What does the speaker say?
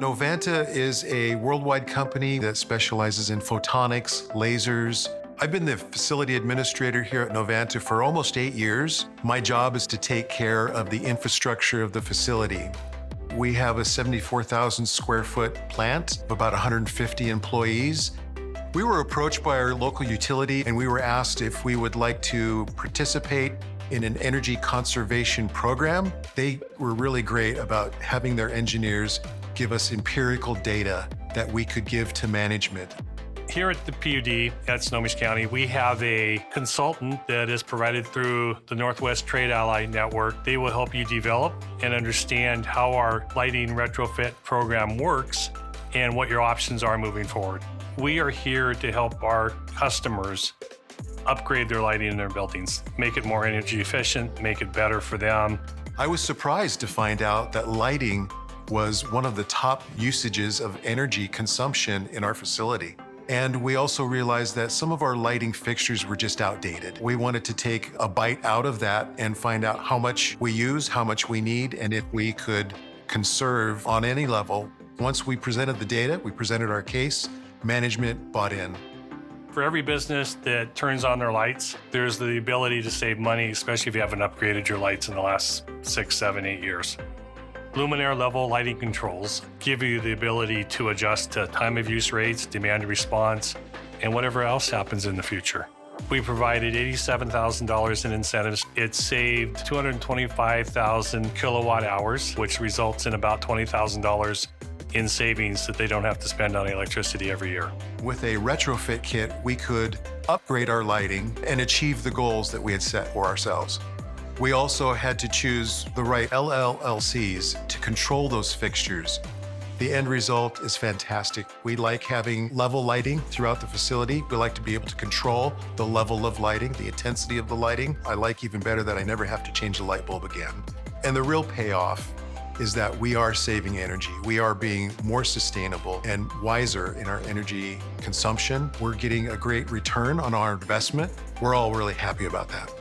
Novanta is a worldwide company that specializes in photonics, lasers. I've been the facility administrator here at Novanta for almost 8 years. My job is to take care of the infrastructure of the facility. We have a 74,000 square foot plant of about 150 employees. We were approached by our local utility and we were asked if we would like to participate in an energy conservation program. They were really great about having their engineers give us empirical data that we could give to management. Here at the PUD at Snohomish County, we have a consultant that is provided through the Northwest Trade Ally Network. They will help you develop and understand how our lighting retrofit program works and what your options are moving forward. We are here to help our customers upgrade their lighting in their buildings, make it more energy efficient, make it better for them. I was surprised to find out that lighting was one of the top usages of energy consumption in our facility. And we also realized that some of our lighting fixtures were just outdated. We wanted to take a bite out of that and find out how much we use, how much we need, and if we could conserve on any level. Once we presented the data, we presented our case, management bought in. For every business that turns on their lights, there's the ability to save money, especially if you haven't upgraded your lights in the last 6, 7, 8 years. Luminaire Level Lighting Controls give you the ability to adjust to time of use rates, demand response, and whatever else happens in the future. We provided $87,000 in incentives. It saved 225,000 kilowatt hours, which results in about $20,000 in savings that they don't have to spend on electricity every year. With a retrofit kit, we could upgrade our lighting and achieve the goals that we had set for ourselves. We also had to choose the right LLLCs to control those fixtures. The end result is fantastic. We like having level lighting throughout the facility. We like to be able to control the level of lighting, the intensity of the lighting. I like even better that I never have to change the light bulb again. And the real payoff is that we are saving energy. We are being more sustainable and wiser in our energy consumption. We're getting a great return on our investment. We're all really happy about that.